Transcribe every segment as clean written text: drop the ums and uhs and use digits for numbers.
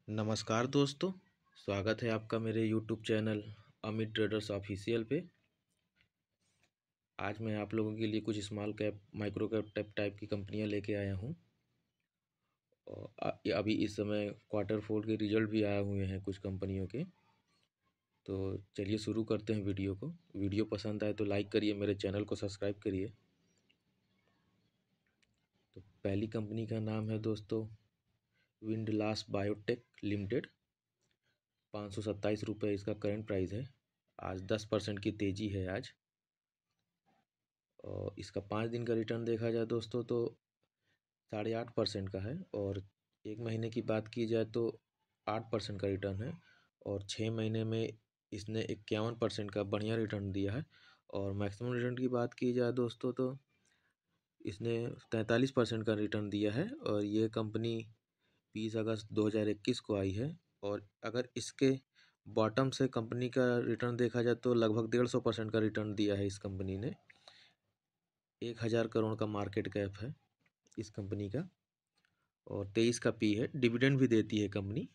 नमस्कार दोस्तों, स्वागत है आपका मेरे YouTube channel Amit traders official पे। आज मैं आप लोगों के लिए कुछ small cap micro cap type की कंपनियां लेके आया हूं। और अभी इस समय क्वार्टर फोर के रिजल्ट भी आए हुए हैं कुछ कंपनियों के। तो चलिए शुरू करते हैं वीडियो को। वीडियो पसंद आए तो लाइक करिए, मेरे चैनल को सब्सक्राइब करिए। तो पहली कंपनी का नाम है दोस्तों विंडलास बायोटेक लिमिटेड। 527 रुपये इसका करंट प्राइस है। आज 10% की तेज़ी है आज। और इसका 5 दिन का रिटर्न देखा जाए दोस्तों तो 8.5% का है। और एक महीने की बात की जाए तो 8% का रिटर्न है। और 6 महीने में इसने 51% का बढ़िया रिटर्न दिया है। और मैक्सिमम रिटर्न की बात की जाए दोस्तों तो इसने 43% का रिटर्न दिया है। और ये कंपनी 20 अगस्त 2021 को आई है। और अगर इसके बॉटम से कंपनी का रिटर्न देखा जाए तो लगभग 150% का रिटर्न दिया है इस कंपनी ने। 1000 करोड़ का मार्केट कैप है इस कंपनी का। और 23 का पी है। डिविडेंड भी देती है कंपनी।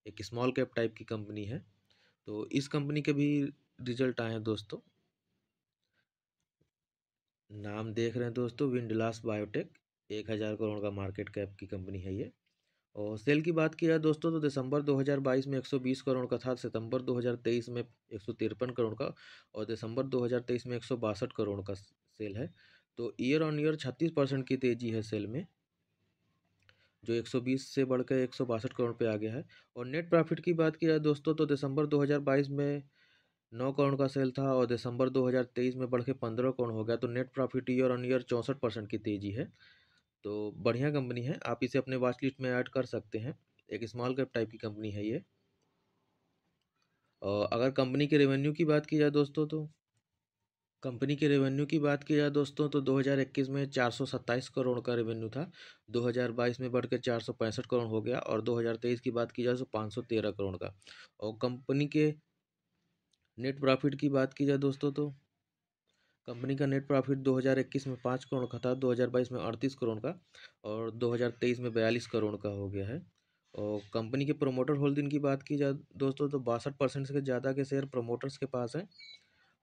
एक स्मॉल कैप टाइप की कंपनी है। तो इस कंपनी के भी रिजल्ट आए हैं दोस्तों। नाम देख रहे हैं दोस्तों, विंडलास बायोटेक। 1000 करोड़ का मार्केट कैप की कंपनी है ये। और सेल की बात की जाए दोस्तों तो दिसंबर 2022 में 120 करोड़ का था, सितंबर 2023 में 153 करोड़ का, और दिसंबर 2023 में 162 करोड़ का सेल है। तो ईयर ऑन ईयर 36% की तेजी है सेल में, जो 120 से बढ़कर 162 करोड़ पे आ गया है। और नेट प्रॉफिट की बात की जाए दोस्तों तो दिसंबर 2022 में 9 करोड़ का सेल था, और दिसंबर 2023 में बढ़ के 15 करोड़ हो गया। तो net profit year on year 64% की तेजी है। तो बढ़िया कंपनी है, आप इसे अपने वॉच लिस्ट में ऐड कर सकते हैं। एक स्मॉल कैप टाइप की कंपनी है ये। और अगर कंपनी के रेवेन्यू की बात की जाए दोस्तों तो कंपनी के रेवेन्यू की बात की जाए दोस्तों तो 2021 में 427 करोड़ का रेवेन्यू था। 2022 में बढ़ के 465 करोड़ हो गया। और 2023 की बात की जाए तो 513 करोड़ का। और कंपनी के नेट प्रॉफिट की बात की जाए दोस्तों तो कंपनी का नेट प्रॉफिट 2021 में 5 करोड़ का था, 2022 में 38 करोड़ का, और 2023 में 42 करोड़ का हो गया है। और कंपनी के प्रोमोटर होल्डिंग की बात की जाए दोस्तों तो 62% से ज़्यादा के शेयर प्रोमोटर्स के पास हैं।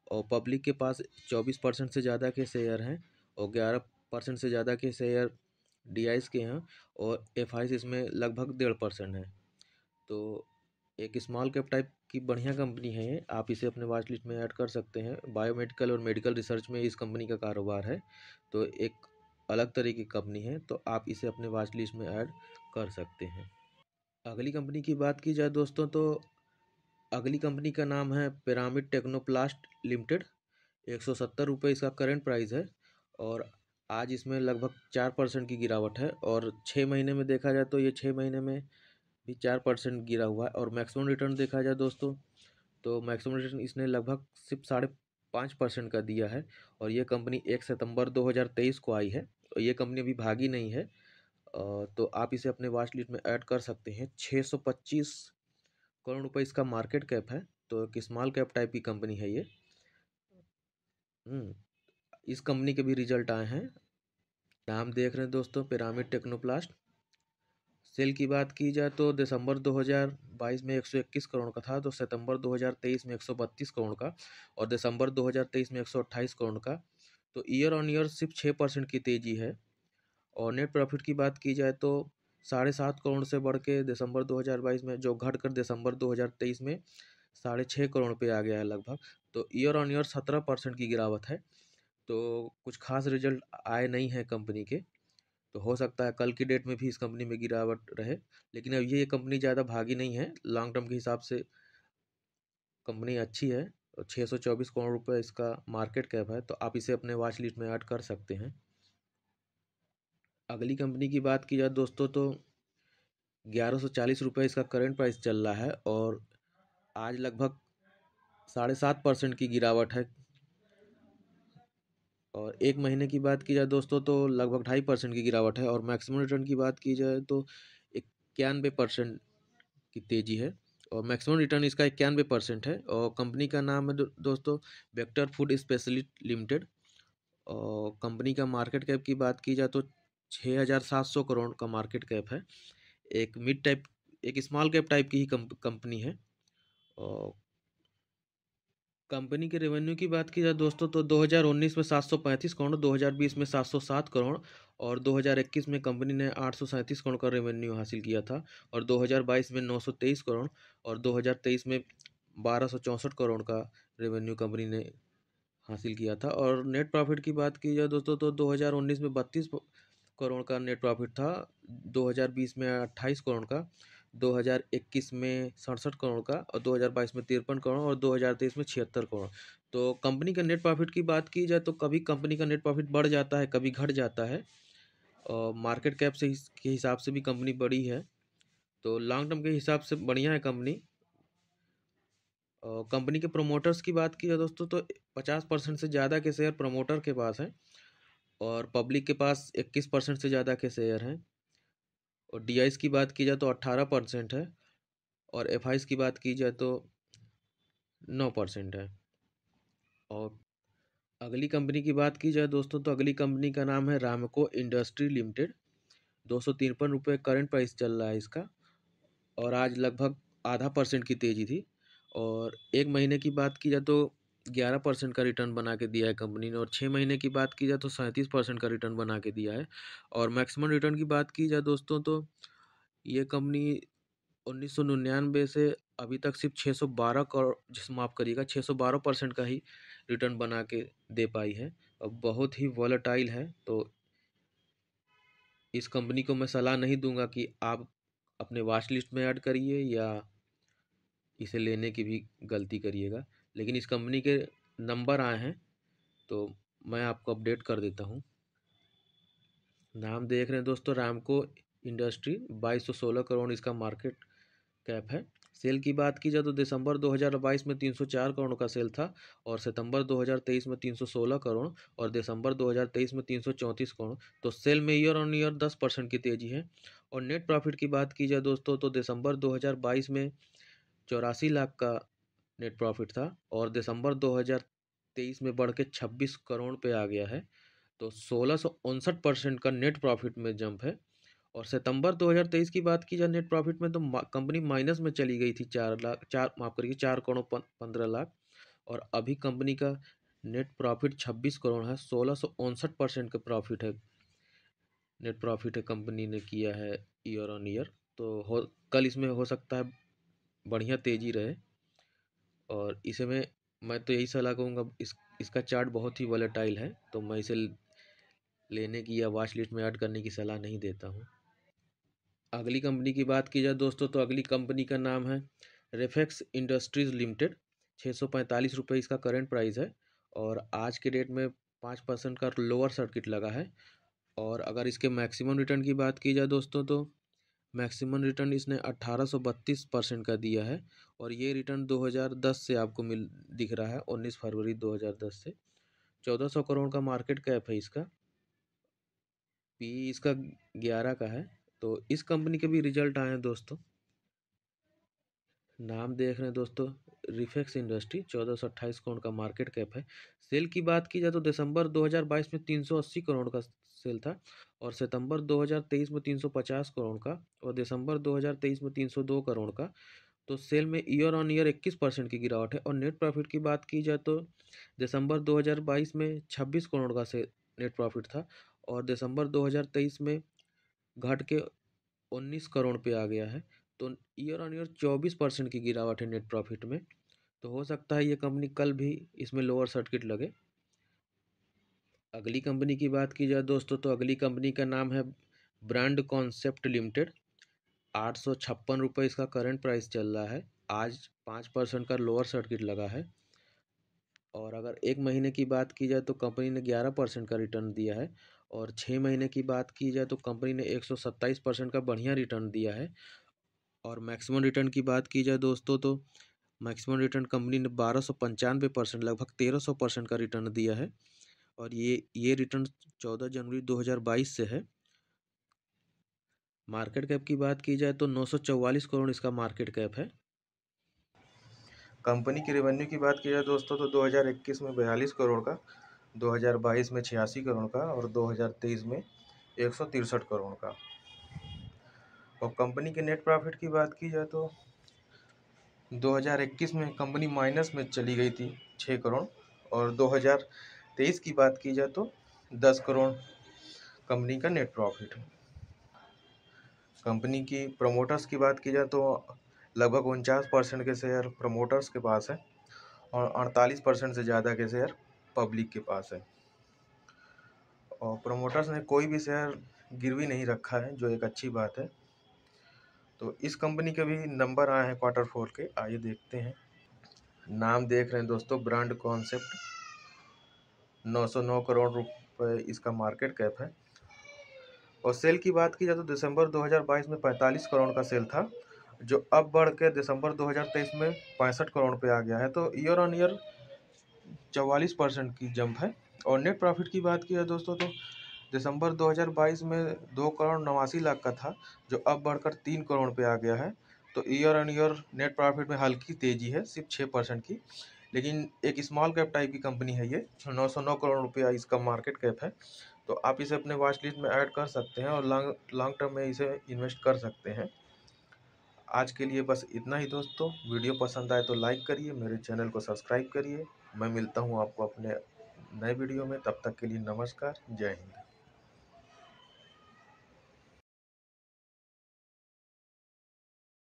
और पब्लिक के पास 24% से ज़्यादा के शेयर हैं। और 11% से ज़्यादा के शेयर डीआईस के हैं। और एफआईस इसमें लगभग 1.5% है। तो एक स्मॉल कैप टाइप की बढ़िया कंपनी है ये, आप इसे अपने वॉच लिस्ट में ऐड कर सकते हैं। बायोमेडिकल और मेडिकल रिसर्च में इस कंपनी का कारोबार है। तो एक अलग तरह की कंपनी है, तो आप इसे अपने वॉच लिस्ट में ऐड कर सकते हैं। अगली कंपनी की बात की जाए दोस्तों तो अगली कंपनी का नाम है पिरामिड टेक्नोप्लास्ट लिमिटेड। 170 रुपये इसका करंट प्राइस है। और आज इसमें लगभग 4% की गिरावट है। और 6 महीने में देखा जाए तो ये 6 महीने में भी 4% गिरा हुआ है। और मैक्सिमम रिटर्न देखा जाए दोस्तों तो मैक्सिमम रिटर्न इसने लगभग सिर्फ 5.5% का दिया है। और ये कंपनी 1 सितंबर 2023 को आई है। और ये कंपनी अभी भागी नहीं है। तो आप इसे अपने वॉच लिस्ट में ऐड कर सकते हैं। 625 करोड़ रुपए इसका मार्केट कैप है। तो एक स्मॉल कैप टाइप की कंपनी है ये। इस कंपनी के भी रिजल्ट आए हैं। नाम देख रहे हैं दोस्तों, पिरामिड टेक्नोप्लास्ट। सेल की बात की जाए तो दिसंबर 2022 में 121 करोड़ का था, तो सितंबर 2023 में 132 करोड़ का, और दिसंबर 2023 में 128 करोड़ का। तो ईयर ऑन ईयर सिर्फ 6% की तेजी है। और नेट प्रॉफिट की बात की जाए तो 7.5 करोड़ से बढ़ के दिसंबर 2022 में, जो घट कर दिसंबर 2023 में 6.5 करोड़ पे आ गया है लगभग। तो ईयर ऑन ईयर 17% की गिरावट है। तो कुछ खास रिजल्ट आए नहीं हैं कंपनी के। तो हो सकता है कल की डेट में भी इस कंपनी में गिरावट रहे। लेकिन अब ये कंपनी ज़्यादा भागी नहीं है, लॉन्ग टर्म के हिसाब से कंपनी अच्छी है। और 624 करोड़ रुपए इसका मार्केट कैप है। तो आप इसे अपने वॉच लिस्ट में ऐड कर सकते हैं। अगली कंपनी की बात की जाए दोस्तों तो 1140 रुपये इसका करंट प्राइस चल रहा है। और आज लगभग 7.5% की गिरावट है। और एक महीने की बात की जाए दोस्तों तो लगभग 2.5% की गिरावट है। और मैक्सिमम रिटर्न की बात की जाए तो 91% की तेजी है। और मैक्सिमम रिटर्न इसका 91% है। और कंपनी का नाम है दोस्तों वेक्टर फूड स्पेशलिस्ट लिमिटेड। और कंपनी का मार्केट कैप की बात की जाए तो 6,700 करोड़ का मार्केट कैप है। एक मिड टाइप एक स्मॉल कैप टाइप की ही कंपनी है। और कंपनी के रेवेन्यू की बात की जाए दोस्तों तो 2019 में 735 करोड़, 2020 में 707 करोड़ और 2021 में कंपनी ने 837 करोड़ का रेवेन्यू हासिल किया था। और 2022 में 923 करोड़ और 2023 में 1264 करोड़ का रेवेन्यू कंपनी ने हासिल किया था। और नेट प्रॉफिट की बात की जाए दोस्तों तो 2019 में 32 करोड़ का नेट प्रॉफिट था, 2020 में 28 करोड़ का, 2021 में 67 करोड़ का और 2022 में 53 करोड़ और 2023 में 76 करोड़। तो कंपनी का नेट प्रॉफिट की बात की जाए तो कभी कंपनी का नेट प्रॉफिट बढ़ जाता है, कभी घट जाता है। और मार्केट कैप से के हिसाब से भी कंपनी बड़ी है, तो लॉन्ग टर्म के हिसाब से बढ़िया है कंपनी। कंपनी के प्रोमोटर्स की बात की जाए दोस्तों तो 50% से ज़्यादा के शेयर प्रोमोटर के पास हैं और पब्लिक के पास 21% से ज़्यादा के शेयर हैं। और डीआईस की बात की जाए तो 18% है और एफआईस की बात की जाए तो 9% है। और अगली कंपनी की बात की जाए दोस्तों तो अगली कंपनी का नाम है रामको इंडस्ट्री लिमिटेड। 253 रुपये करंट प्राइस चल रहा है इसका और आज लगभग आधा परसेंट की तेज़ी थी। और एक महीने की बात की जाए तो 11% का रिटर्न बना के दिया है कंपनी ने और 6 महीने की बात की जाए तो 37% का रिटर्न बना के दिया है। और मैक्सिमम रिटर्न की बात की जाए दोस्तों तो ये कंपनी 1999 से अभी तक सिर्फ 612 करोड़, जिस माफ़ करिएगा 612% का ही रिटर्न बना के दे पाई है और बहुत ही वॉलेटाइल है। तो इस कंपनी को मैं सलाह नहीं दूंगा कि आप अपने वॉच लिस्ट में ऐड करिए या इसे लेने की भी गलती करिएगा। लेकिन इस कंपनी के नंबर आए हैं तो मैं आपको अपडेट कर देता हूँ। नाम देख रहे हैं दोस्तों, रामको इंडस्ट्री, 2216 करोड़ इसका मार्केट कैप है। सेल की बात की जाए तो दिसंबर 2022 में 304 करोड़ का सेल था और सितंबर 2023 में 316 करोड़ और दिसंबर 2023 में 334 करोड़। तो सेल में ईयर ऑन ईयर 10% की तेज़ी है। और नेट प्रॉफिट की बात की जाए दोस्तों तो दिसंबर 2022 में 84 लाख का नेट प्रॉफिट था और दिसंबर 2023 में बढ़ के 26 करोड़ पे आ गया है। तो 1659% का नेट प्रॉफिट में जंप है। और सितंबर 2023 की बात की जाए नेट प्रॉफिट में तो कंपनी माइनस में चली गई थी, 4 लाख, चार माफ करिए 4 करोड़ 15 लाख। और अभी कंपनी का नेट प्रॉफिट 26 करोड़ है, 1659% का प्रॉफिट है, नेट प्रॉफिट है कंपनी ने किया है ईयर ऑन ईयर। तो कल इसमें हो सकता है बढ़िया तेज़ी रहे। और इसे मैं तो यही सलाह कहूँगा, इसका चार्ट बहुत ही वॉलेटाइल है तो मैं इसे लेने की या वॉच लिस्ट में ऐड करने की सलाह नहीं देता हूँ। अगली कंपनी की बात की जाए दोस्तों तो अगली कंपनी का नाम है रेफेक्स इंडस्ट्रीज़ लिमिटेड। 645 रुपये इसका करंट प्राइस है और आज के डेट में 5% का लोअर सर्किट लगा है। और अगर इसके मैक्सिमम रिटर्न की बात की जाए दोस्तों तो मैक्सिमम रिटर्न इसने 1832% का दिया है। और ये रिटर्न 2010 से आपको दिख रहा है, 19 फरवरी 2010 से। 1400 करोड़ का मार्केट कैप है इसका, पी इसका 11 का है। तो इस कंपनी के भी रिजल्ट आए हैं दोस्तों। नाम देख रहे हैं दोस्तों, रिफेक्स इंडस्ट्री, 1428 करोड़ का मार्केट कैप है। सेल की बात की जाए तो दिसंबर 2022 में 380 करोड़ का सेल था और सितंबर 2023 में 350 करोड़ का और दिसंबर 2023 में 302 करोड़ का। तो सेल में ईयर ऑन ईयर 21% की गिरावट है। और नेट प्रॉफिट की बात की जाए तो दिसंबर 2022 में 26 करोड़ का से नेट प्रॉफिट था और दिसंबर 2023 में घट के 19 करोड़ पे आ गया है। तो ईयर ऑन ईयर 24% की गिरावट है नेट प्रॉफिट में। तो हो सकता है ये कंपनी कल भी इसमें लोअर सर्किट लगे। अगली कंपनी की बात की जाए दोस्तों तो अगली कंपनी का नाम है ब्रांड कॉन्सेप्ट लिमिटेड। 856 रुपये इसका करंट प्राइस चल रहा है, आज 5% का लोअर सर्किट लगा है। और अगर एक महीने की बात की जाए तो कंपनी ने 11% का रिटर्न दिया है और 6 महीने की बात की जाए तो कंपनी ने 127% का बढ़िया रिटर्न दिया है। और मैक्सिमम रिटर्न की बात की जाए दोस्तों तो मैक्सिमम रिटर्न कंपनी ने 1295%, लगभग 1300% का रिटर्न दिया है। और ये रिटर्न 14 जनवरी 2022 से है। मार्केट कैप की बात की जाए तो 944 करोड़ इसका मार्केट कैप है। कंपनी की रेवेन्यू की बात की जाए दोस्तों तो 2021 में 42 करोड़ का, 2022 में 86 करोड़ का और 2023 में 163 करोड़ का। और कंपनी के नेट प्रॉफिट की बात की जाए तो 2021 में कंपनी माइनस में चली गई थी 6 करोड़, और 2023 की बात की जाए तो 10 करोड़ कंपनी का नेट प्रॉफिट है। कंपनी की प्रमोटर्स की बात की जाए तो लगभग 49% के शेयर प्रमोटर्स के पास है और 48% से ज़्यादा के शेयर पब्लिक के पास है। और प्रमोटर्स ने कोई भी शेयर गिरवी नहीं रखा है, जो एक अच्छी बात है। तो इस कंपनी के भी नंबर आए हैं Q4 के, आइए देखते हैं। नाम देख रहे हैं दोस्तों, ब्रांड कॉन्सेप्ट, 909 करोड़ रुपए इसका मार्केट कैप है। और सेल की बात की जाए तो दिसंबर 2022 में 45 करोड़ का सेल था, जो अब बढ़ के दिसंबर 2023 में 65 करोड़ पे आ गया है। तो ईयर ऑन ईयर 44% की जंप है। और नेट प्रॉफिट की बात की जाए दोस्तों तो दिसंबर 2022 में 2 करोड़ 89 लाख का था, जो अब बढ़कर 3 करोड़ पे आ गया है। तो year on year net profit में हल्की तेजी है, सिर्फ 6% की, लेकिन एक स्मॉल कैप टाइप की कंपनी है ये। 909 करोड़ रुपया इसका मार्केट कैप है। तो आप इसे अपने वॉच लिस्ट में ऐड कर सकते हैं और लॉन्ग टर्म में इसे इन्वेस्ट कर सकते हैं। आज के लिए बस इतना ही दोस्तों। वीडियो पसंद आए तो लाइक करिए, मेरे चैनल को सब्सक्राइब करिए। मैं मिलता हूँ आपको अपने नए वीडियो में, तब तक के लिए नमस्कार, जय हिंद।